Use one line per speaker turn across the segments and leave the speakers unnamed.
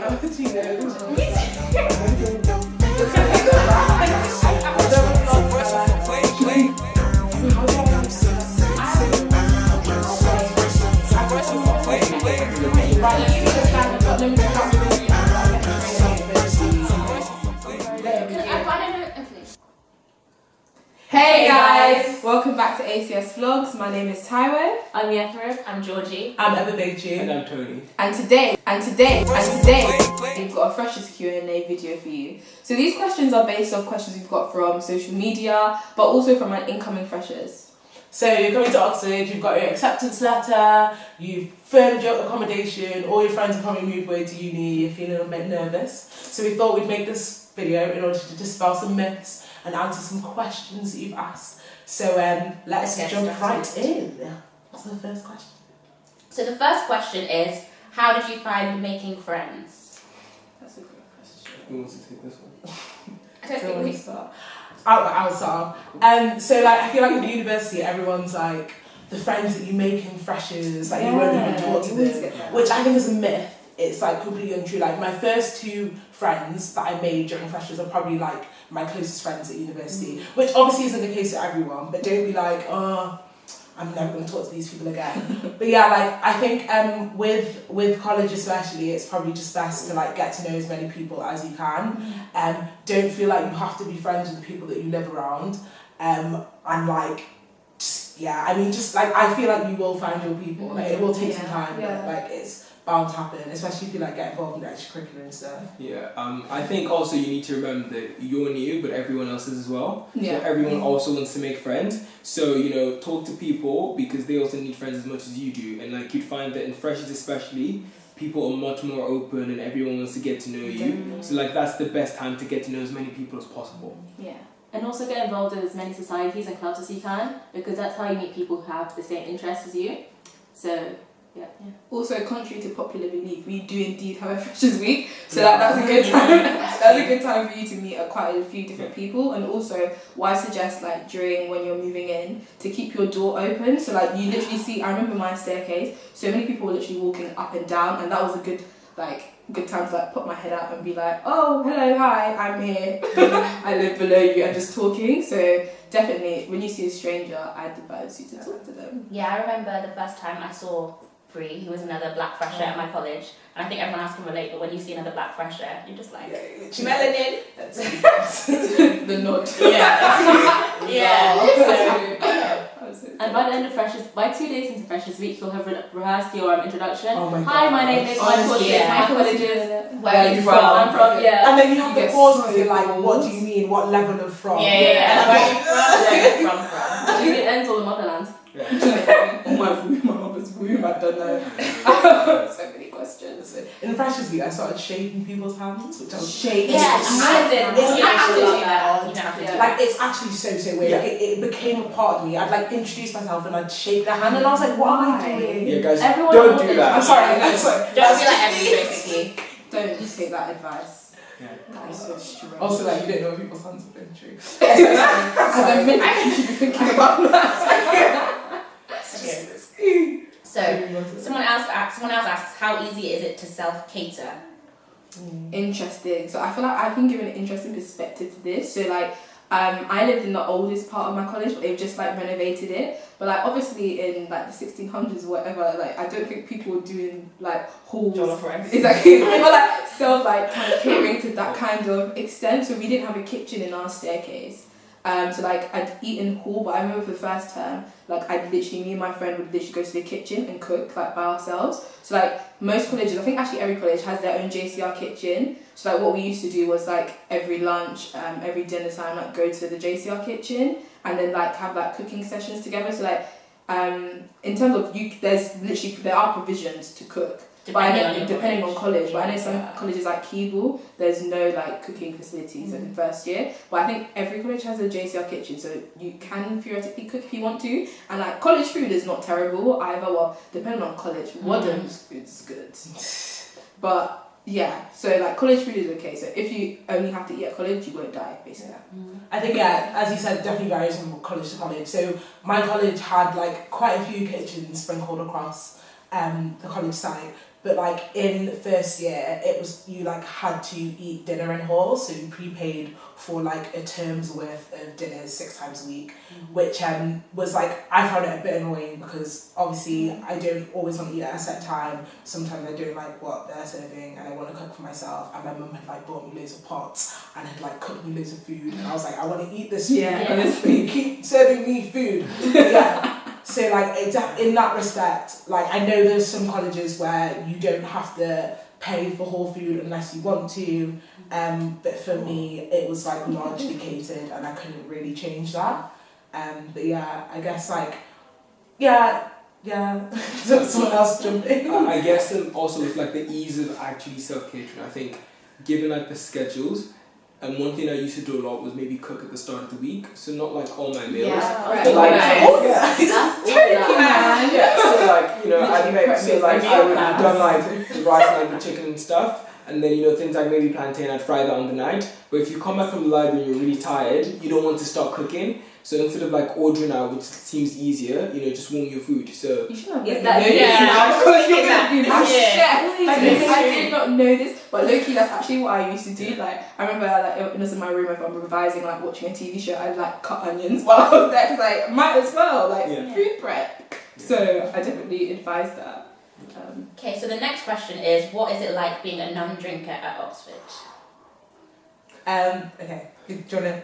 Hey guys, welcome back to ACS Vlogs. My name is Taiwo.
I'm Yethra. I'm Georgie.
I'm Ebebeji.
And I'm Tony.
And today, we've got a freshers Q&A video for you. So these questions are based off questions we've got from social media, but also from our incoming freshers.
So you're coming to Oxford, you've got your acceptance letter, you've firmed your accommodation, all your friends have probably moved away to uni, you're feeling a bit nervous. So we thought we'd make this video in order to dispel some myths and answer some questions that you've asked. So let's jump right in. What's the first question?
So the first question is, how did you find making friends?
That's a great question.
Who wants to take this one?
I don't think we start.
I'll start. So like I feel like with university, everyone's like the friends that you make in freshers, like you won't even talk to them, which I think is a myth. It's like completely untrue. Like my first two friends that I made during freshers are probably like my closest friends at university, which obviously isn't the case for everyone. But don't be like, oh, I'm never going to talk to these people again. But yeah, like I think with college especially, it's probably just best to like get to know as many people as you can. Don't feel like you have to be friends with the people that you live around. And like, just like I feel like you will find your people. Like it will take some time, but like it's bound to happen, especially if you like get involved in the extracurricular and stuff.
Yeah, I think also you need to remember that you're new, but everyone else is as well.
Yeah.
So everyone also wants to make friends. So, talk to people because they also need friends as much as you do. And like you'd find that in freshers especially, people are much more open and everyone wants to get to know you. So like that's the best time to get to know as many people as possible.
Yeah. And also get involved in as many societies and clubs as you can, because that's how you meet people who have the same interests as you. So yeah.
Also, contrary to popular belief, we do indeed have a freshers week, so that's a good time. That's a good time for you to meet quite a few different people. And also, what I suggest, like during when you're moving in, to keep your door open. So like you literally see. I remember my staircase. So many people were literally walking up and down, and that was a good time to like put my head out and be like, oh hello, hi, I'm here. I live below you, and just talking. So definitely, when you see a stranger, I'd advise you to talk to them.
Yeah, I remember the first time I saw Bree, who was another black fresher at my college, and I think everyone else can relate, but when you see another black fresher, you're just like, melanin.
That's
The nod.
Yeah.
Yeah.
And by the end of freshers, by 2 days into freshers week, you'll have rehearsed your introduction.
Oh my God.
Hi, my name is my colleges.
Where are you from?
I'm from. Yeah.
And then you have to pause because you're like, what do you mean? What level of from?
Yeah. Where are you from? I think it ends all the motherland.
Oh my mother's womb, I don't know. So many questions.
In freshers week, I started shaking people's hands, which I was shaking.
Yes, I did.
It's actually
Like,
it's actually so weird.
Yeah.
Like it became a part of me. I'd like introduce myself and I'd shake their hand, and I was like, what am I doing?
Yeah, guys,
everyone
don't do that.
I'm sorry.
Don't be like Emily, basically.
Don't take that advice.
Yeah.
That is so strange.
Also, like you don't know people's hands have been true.
As a minute, you should be thinking about that.
So, someone else asks, how easy is it to self-cater?
Interesting. So I feel like I can give an interesting perspective to this. So like, I lived in the oldest part of my college, but they've just like renovated it. But like obviously in like the 1600s or whatever, like I don't think people were doing like halls. Exactly. They were like self like kind of catering to that kind of extent. So we didn't have a kitchen in our staircase. So like I'd eat in hall, but I remember for the first term, like me and my friend would literally go to the kitchen and cook like by ourselves. So like most colleges, I think actually every college has their own JCR kitchen. So like what we used to do was like every lunch, every dinner time, like go to the JCR kitchen and then like have like cooking sessions together. So like in terms of there are provisions to cook. Depending on college, but I know some colleges like Keble, there's no like cooking facilities in the first year. But I think every college has a JCR kitchen, so you can theoretically cook if you want to. And like college food is not terrible either. Well, depending on college, Warden's food is good, but yeah. So like college food is okay. So if you only have to eat at college, you won't die basically.
I think as you said, definitely varies from college to college. So my college had like quite a few kitchens sprinkled across. the college site. But like in first year, it was you like had to eat dinner in hall, so you prepaid for like a term's worth of dinners 6 times a week, which was like I found it a bit annoying because obviously I don't always want to eat at a set time. Sometimes I don't like what they're serving, and I want to cook for myself. And my mum had like bought me loads of pots and had like cooked me loads of food, and I was like, I want to eat this food. Honestly, keep serving me food. Yeah. So like in that respect, like I know there's some colleges where you don't have to pay for whole food unless you want to, but for me it was like largely catered and I couldn't really change that. But yeah, I guess like someone else jump in.
I guess also with like the ease of actually self-catering, I think given like the schedules. And one thing I used to do a lot was maybe cook at the start of the week, so not like all my meals.
Yeah,
but like
yeah.
So like I'd make I would have done like the rice and like the chicken and stuff, and then things like maybe plantain, I'd fry that on the night. But if you come back from the library and you're really tired, you don't want to start cooking. So instead of like ordering out, which seems easier, just warm your food. So
you should have
because
you're gonna be my chef. I
did
did not know this, but low key, that's actually what I used to do. Like I remember, like it was in my room if I'm revising, like watching a TV show, I'd like cut onions while I was there because like might as well food prep. So I definitely advise that.
Okay, so the next question is, what is it like being a non-drinker at Oxford?
Okay. Do you wanna?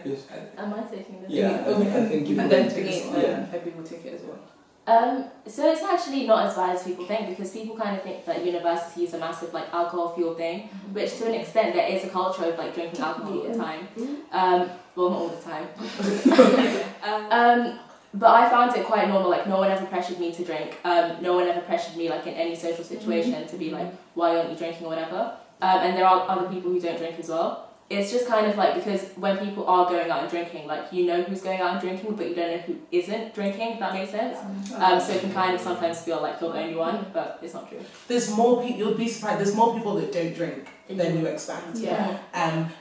Am I taking this?
Yeah, I think you
and then people take it as well.
So it's actually not as bad as people think, because people kind of think that university is a massive like alcohol fueled thing, which to an extent there is a culture of like drinking alcohol all the time. Well, not all the time. But I found it quite normal. Like no one ever pressured me to drink. No one ever pressured me like in any social situation to be like, why aren't you drinking or whatever. And there are other people who don't drink as well. It's just kind of like, because when people are going out and drinking, like you know who's going out and drinking, but you don't know who isn't drinking, if that makes sense. So it can kind of sometimes feel like you're the only one, but it's not true.
There's more people, you'll be surprised, there's more people that don't drink than you expect.
Yeah.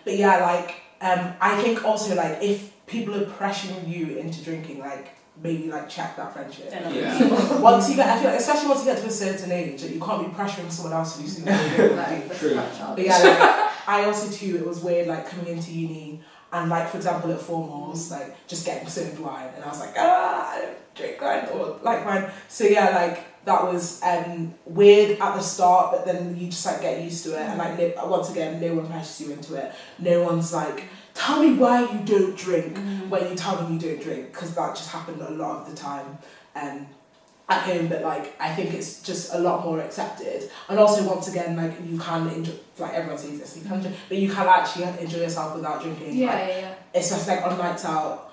But yeah, like, I think also like if people are pressuring you into drinking, like maybe like check that friendship.
Yeah.
Once you get, I feel like, especially once you get to a certain age, like, you can't be pressuring someone else to do something.
True.
But yeah, like, I also too, it was weird like coming into uni and like for example at formals, like just getting served wine and I was like, I don't drink wine or like wine. So yeah, like that was weird at the start, but then you just like get used to it and like once again, no one pressures you into it. No one's like, tell me why you don't drink when you tell them you don't drink, because that just happened a lot of the time at home. But like I think it's just a lot more accepted, and also once again like you can enjoy, like everyone says this, you can drink, but you can actually enjoy yourself without drinking. It's just like on nights out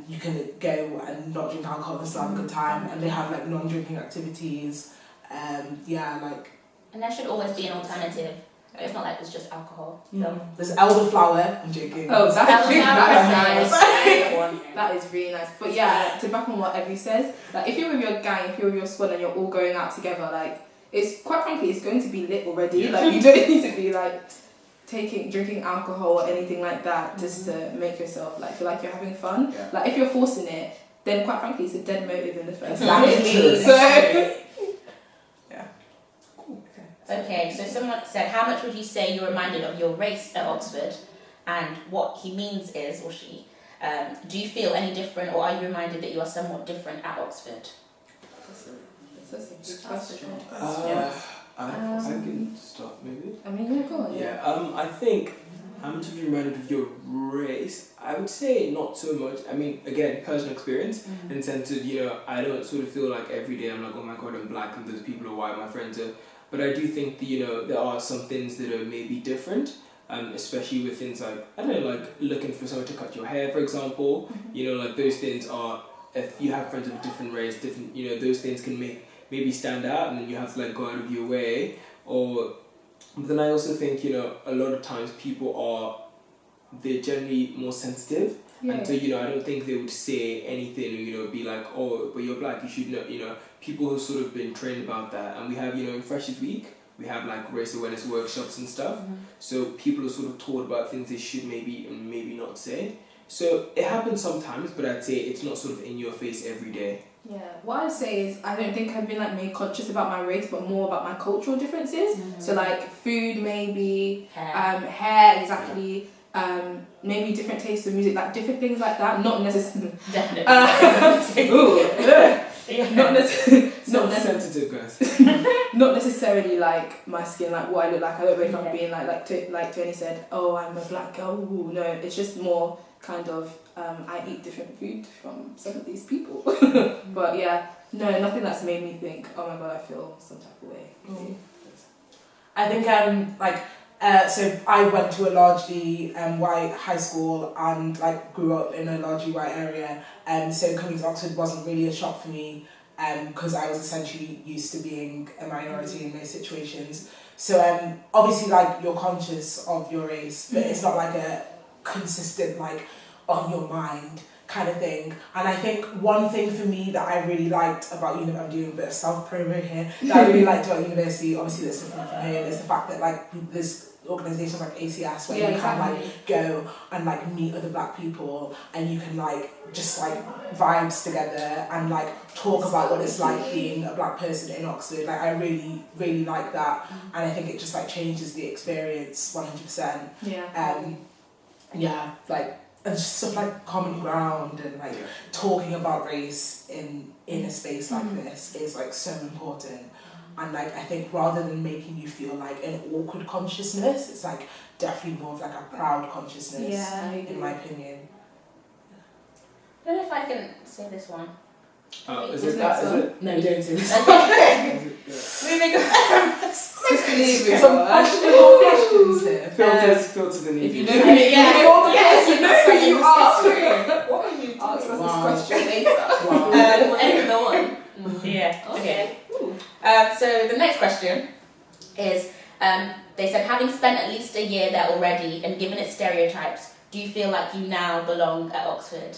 you can go and not drink alcohol and still have a good time, and they have like non-drinking activities.
And there should always be an alternative. It's not like it's just alcohol.
There's elderflower. I'm joking.
Oh, that's
nice.
That is really nice. But yeah, to back on what Evie says, like if you're with your gang, if you're with your squad and you're all going out together, like it's quite frankly it's going to be lit already. Like you don't need to be like drinking alcohol or anything like that just to make yourself like feel like you're having fun.
Yeah.
Like if you're forcing it, then quite frankly it's a dead motive in the first
Exactly.
So
Okay, so someone said, how much would you say you're reminded of your race at Oxford? And what he means is, or she, do you feel any different, or are you reminded that you are somewhat different at Oxford?
that's a good question.
I can start maybe.
I mean, yeah, go on.
Yeah. I think how much have you reminded of your race? I would say not so much. I mean, again, personal experience in the sense of I don't sort of feel like every day I'm like, oh my god, I'm black and those people are white. My friends are. But I do think that, there are some things that are maybe different, especially with things like, I don't know, like looking for someone to cut your hair, for example. Like those things are, if you have friends of a different race, different, those things can maybe stand out, and then you have to like go out of your way. But then I also think, a lot of times they're generally more sensitive.
Yeah.
And so, I don't think they would say anything, be like, oh, but you're black, you should know, people who've sort of been trained about that. And we have, in Freshers Week, we have like race awareness workshops and stuff. So people are sort of taught about things they should maybe and maybe not say. So it happens sometimes, but I'd say it's not sort of in your face every day.
Yeah, what I'd say is I don't think I've been like made conscious about my race, but more about my cultural differences. So like food, maybe hair, exactly. Maybe different tastes of music, like different things like that. Not necessarily.
Definitely.
Not necessarily.
Not sensitive, guys.
Not necessarily like my skin, like what I look like. I don't wake up being like Tony said, oh, I'm a black girl. Ooh, no, it's just more kind of I eat different food from some of these people. But yeah, no, nothing that's made me think, oh my god, I feel some type of way.
I think so I went to a largely white high school and like grew up in a largely white area, so coming to Oxford wasn't really a shock for me because I was essentially used to being a minority in most situations. So obviously like you're conscious of your race, but it's not like a consistent like on your mind kind of thing. And I think one thing for me that I really liked about I'm doing a bit of self-promo here, that I really liked about university, obviously that's different from here, is the fact that like there's organisations like ACS where you can like go and like meet other black people and you can like just like vibes together and like talk about what it's like being a black person in Oxford. Like I really, really like that, and I think it just like changes the experience 100%. Like and just stuff like common ground and like talking about race in a space like this is like so important. And like I think rather than making you feel like an awkward consciousness, it's like definitely more of like a proud consciousness, in my opinion.
I don't know if I can say this one.
Is it that? Is it?
No, don't say this.
Moving on.
Some questionable questions here.
Filters and
If you
EVs.
know who you are, what are you ask us this question later?
Another one. Yeah. Okay. So the next question is, they said, having spent at least a year there already and given its stereotypes, do you feel like you now belong at Oxford?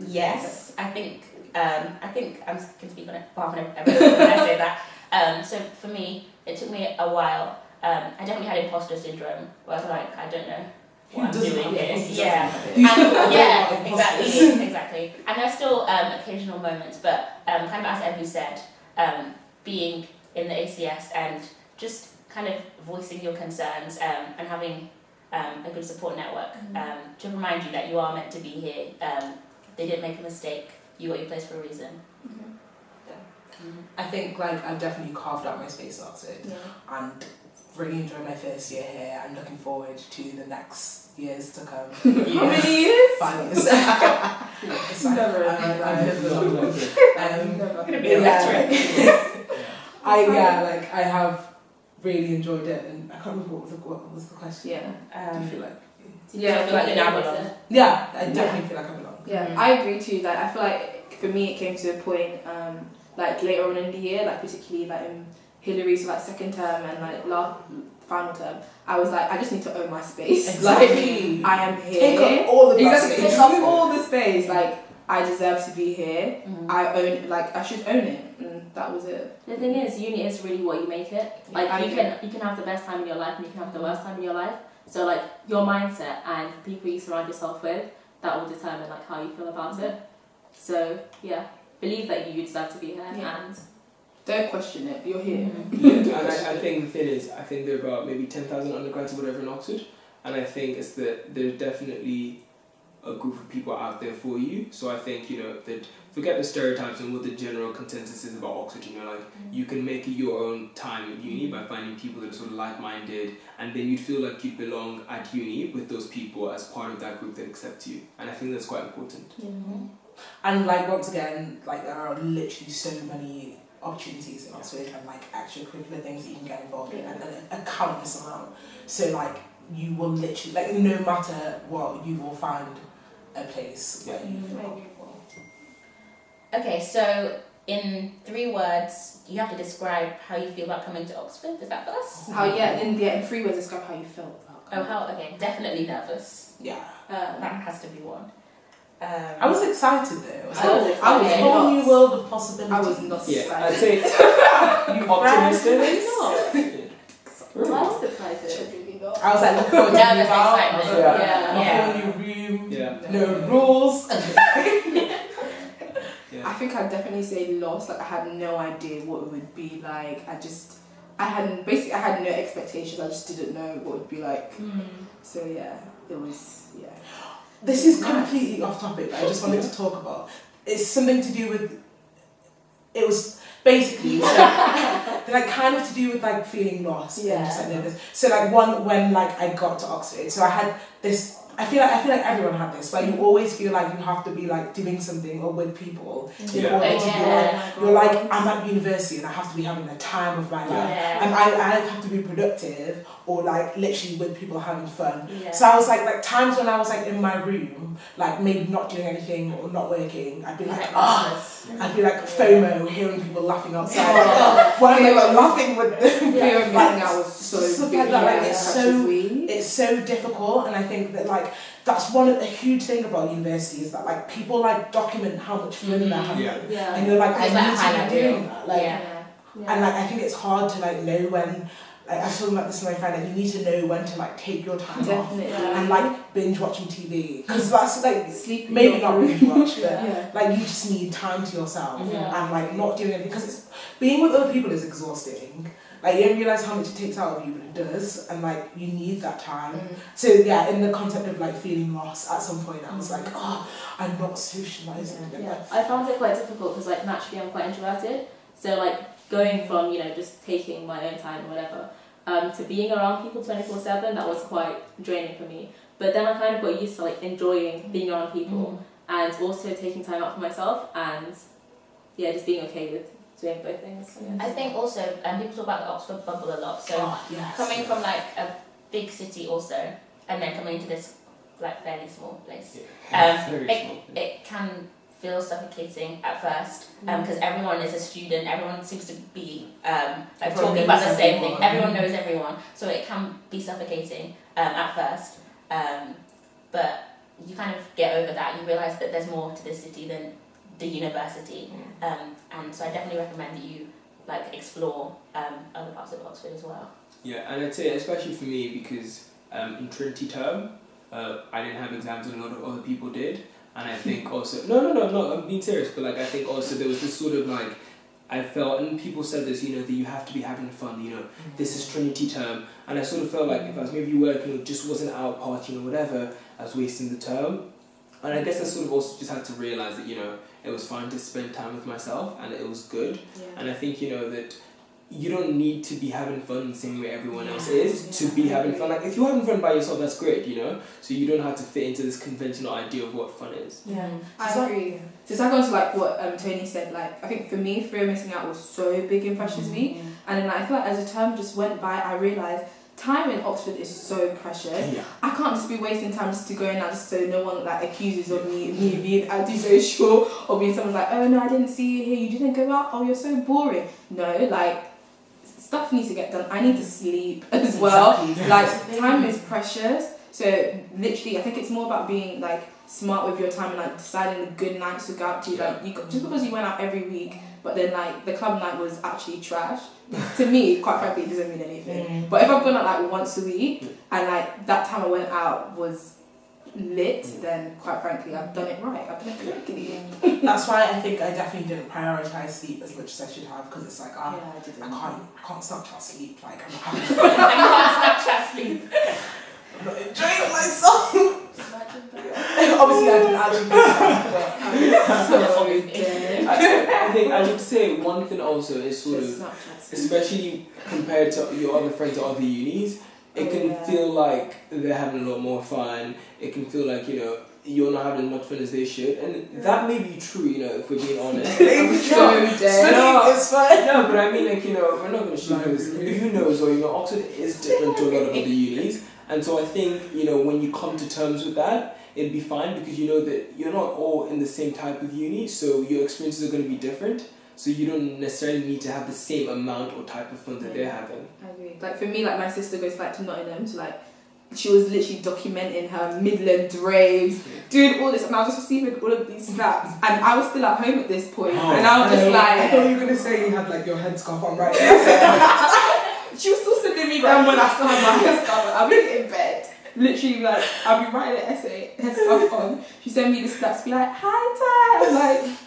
Yes, I think I can speak on it behalf of everyone when I say that. So for me, it took me a while. I definitely had imposter syndrome, where I was like, I don't know what I'm doing here. Exactly. And there's still occasional moments, but kind of as Ebby said, being in the ACS and just kind of voicing your concerns and having a good support network to remind you that you are meant to be here. They didn't make a mistake. You got your place for a reason.
I think like I've definitely carved out my space at Oxford and really enjoyed my first year here. I'm looking forward to the next years to come.
How many years?
5 years.
Never.
Gonna be a lecturer.
I have really enjoyed it, and I can't remember what was the question.
Yeah.
Do you feel like?
I feel like you now belong.
Yeah, I definitely feel like I belong.
Yeah, I agree too. Like I feel like for me it came to a point like later on in the year, like particularly like in Hillary's like second term and like final term, I was like, I just need to own my space.
Exactly.
Like I am here.
Take up all of that space.
Take up all the space. Like I deserve to be here. I own. Like I should own it. And that was it.
The thing is, uni is really what you make it. Like you can have the best time in your life and you can have the worst time in your life. So like your mindset and the people you surround yourself with, that will determine like how you feel about it. So yeah, believe that you deserve to be here and
don't question it. You're here.
And I think the thing is, I think there are about maybe 10,000 undergrads or whatever in Oxford, and I think it's that there's definitely a group of people out there for you. So I think that forget the stereotypes and what the general consensus is about Oxford. You can make it your own time at uni by finding people that are sort of like-minded, and then you'd feel like you belong at uni with those people as part of that group that accepts you. And I think that's quite important.
And like once again, like there are literally so many opportunities in Oxford and like extracurricular things that you can get involved in, and a countless amount. So like you will literally, like no matter what, you will find a place where you feel comfortable.
Okay, so in 3 words, you have to describe how you feel about coming to Oxford. Is that for us?
In 3 words, describe how you felt about
Okay, definitely nervous.
Yeah.
That has to be one.
I was excited though.
I was excited.
A whole new world of possibilities.
I was not excited.
I'd say you optimistic.
I was excited.
I was like looking forward to
Nervous
move out.
excitement.
A whole new room.
Yeah.
no rules.
I think I'd definitely say lost. Like I had no idea what it would be like. I had no expectations. I just didn't know what it would be like. So yeah, it was
This is completely off topic, but I just wanted to talk about. It's something to do with. It was basically like kind of to do with like feeling lost and just like nervous. So like when like I got to Oxford, so I had this. I feel like everyone had this, but you always feel like you have to be like doing something or with people in order to be like you're like I'm at university and I have to be having the time of my life and I have to be productive or like literally with people having fun. So I was like times when I was like in my room like maybe not doing anything or not working, I'd be like I'd be like FOMO hearing people laughing outside. When they were laughing with them.
Fear of missing out was so big.
Like that. Like, it's so difficult, and I think that like that's a huge thing about university is that like people like document how much fun they're having, and you're like I need to be doing that, like, and like I think it's hard to like know when. Like I was talking about this with my friend, and you need to know when to like take your time off and like binge watching TV because that's like
sleep.
Maybe not binge watch, but like you just need time to yourself and like not doing anything because being with other people is exhausting. Like you don't realise how much it takes out of you, but it does, and like you need that time. So yeah, in the concept of like feeling lost, at some point I was like, I'm not socialising.
I found it quite difficult because like naturally I'm quite introverted, so like going from just taking my own time or whatever to being around people 24/7, that was quite draining for me. But then I kind of got used to like enjoying being around people and also taking time out for myself and just being okay with doing both things.
I think also, people talk about the Oxford bubble a lot. So coming from like a big city also, and then coming into this like fairly small place, it can feel suffocating at first because everyone is a student. Everyone seems to be like talking about the same thing. Everyone knows everyone, so it can be suffocating at first. But you kind of get over that. You realise that there's more to this city than the university, and so I definitely recommend that you like explore other parts of Oxford as well.
Yeah, and I'd say especially for me because in Trinity term, I didn't have exams and a lot of other people did, and I think also no, I'm being serious, but like I think also there was this sort of like I felt, and people said this, that you have to be having fun, this is Trinity term, and I sort of felt like if I was maybe working or just wasn't out partying or whatever, I was wasting the term. And I guess I sort of also just had to realise that, it was fine to spend time with myself and it was good. Yeah. And I think, that you don't need to be having fun the same way everyone else is to be having fun. Like, if you're having fun by yourself, that's great, So you don't have to fit into this conventional idea of what fun is.
Yeah, I agree. So it's like on to like what Tony said, like, I think for me, fear of missing out was so big in Freshers Week. And then I feel like as the term just went by, I realised time in Oxford is so precious. Yeah. I can't just be wasting time just to go in now just so no one like accuses of me being antisocial or being someone's like, oh no, I didn't see you here, you didn't go out, oh you're so boring. No, like stuff needs to get done. I need to sleep as well. Like time is precious. So literally I think it's more about being like smart with your time and like deciding the good nights to go out to. Like just because you went out every week but then like the club night was actually trash, to me quite frankly it doesn't mean anything. But if I've gone out like once a week and like that time I went out was lit, then quite frankly I've done it right, I've done it correctly.
That's why I think I definitely didn't prioritise sleep as much as I should have, because it's like I can't Snapchat sleep, like I'm having
I can't Snapchat sleep.
I'm not enjoying myself. Obviously I didn't actually do that,
I think I would say one thing also is sort of, especially compared to your other friends at other unis, it can feel like they're having a lot more fun. It can feel like, you're not having as much fun as they should. And that may be true, if we're being honest.
It's fine.
No, but I mean, like, we're not going to shoot because who knows, or, Oxford is different to a lot of other unis. And so I think, when you come to terms with that, it'd be fine because you know that you're not all in the same type of uni, so your experiences are going to be different. So you don't necessarily need to have the same amount or type of fun that they're having.
I agree. Like for me, like my sister goes back to Nottingham, so like she was literally documenting her Midland raves, doing all this, and I was just receiving all of these snaps, and I was still at home at this point, and I was just like,
I thought you were gonna say you had like your headscarf on right now.
She was still sending me down when I still had my headscarf on. I'm in bed. literally like I'll be writing an essay, head stuff on. She send me the stats, be like, hi Ty. I'm like,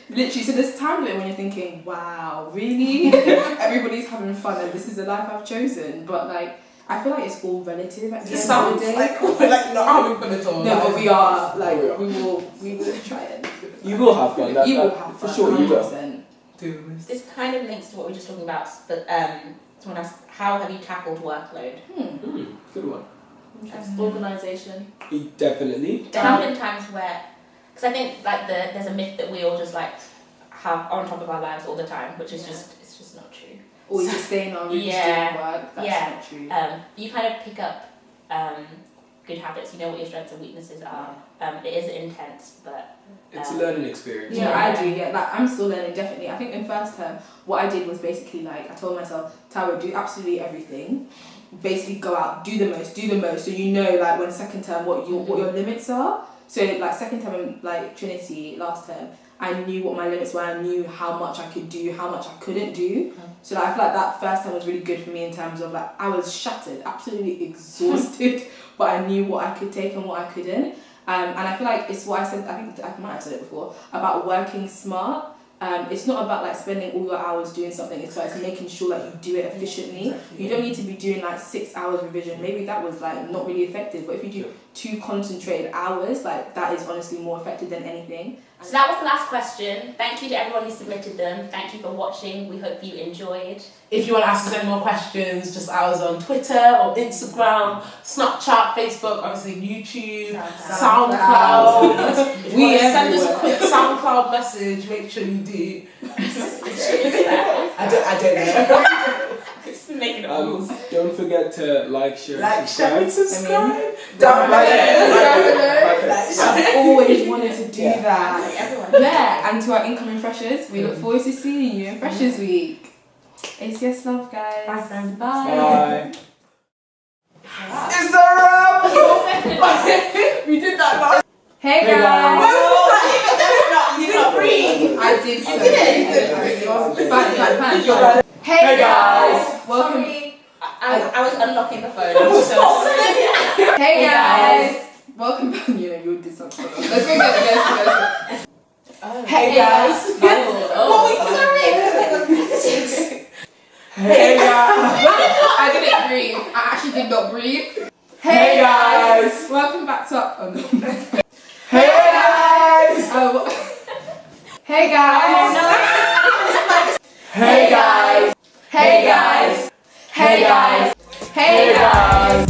literally. So there's time of it when you're thinking, wow, really? Everybody's having fun and this is the life I've chosen. But like, I feel like it's all relative at the
It
end
sounds
of the day.
like we're like not having fun at all.
No, but we are like
We are.
we will try and
You will have fun.
you will have
for
fun,
sure. You will.
100%.
This kind of links to what we were just talking about, but someone asked, how have you tackled workload?
Good one.
Organisation.
Definitely.
There have been times where, because I think like there's a myth that we all just like have on top of our lives all the time, which is it's just not true.
Or you just staying on, you just doing work. That's not true.
You kind of pick up good habits. You know what your strengths and weaknesses are. It is intense, but
It's a learning experience.
Yeah, I do. Yeah, like I'm still learning. Definitely. I think in first term, what I did was basically like I told myself, Tara, do absolutely everything. Basically, go out, do the most. So you know, like when second term, what your limits are. So like second term, like Trinity last term, I knew what my limits were. I knew how much I could do, how much I couldn't do. So like, I feel like that first term was really good for me in terms of like I was shattered, absolutely exhausted, but I knew what I could take and what I couldn't. And I feel like it's what I said, I think I might have said it before, about working smart. It's not about like spending all your hours doing something, it's like making sure that you do it efficiently. You don't need to be doing like 6 hours revision. Maybe that was like not really effective, but if you do 2 concentrated hours, like that is honestly more effective than anything.
So that was the last question. Thank you to everyone who submitted them. Thank you for watching. We hope you enjoyed.
If you want to ask us any more questions, just ours on Twitter or Instagram, Snapchat, Facebook, obviously YouTube, SoundCloud. If you want to send us a quick SoundCloud message, make sure you do. I don't know.
Just making it rules.
Don't forget to like, share,
Share,
subscribe.
and subscribe. Down below.
I've always wanted to do that.
Everyone.
Yeah, and to our incoming freshers, we look forward to seeing you in Freshers Week. ACS love, guys.
Bye, friends.
Bye.
It's a wrap! We did that last.
Hey
Hey,
guys.
You didn't breathe.
I did.
You did it.
Fine. Hey guys. Welcome.
I was unlocking the phone. I'm so sorry.
Hey guys. Welcome back. You know you did something. Let's bring it together.
Hey guys. Hey guys.
I didn't breathe. I actually did not breathe.
Hey guys.
Welcome back to. Oh no.
Hey guys.
Hey guys.
Hey guys.
Hey guys. Hey guys. Hey guys.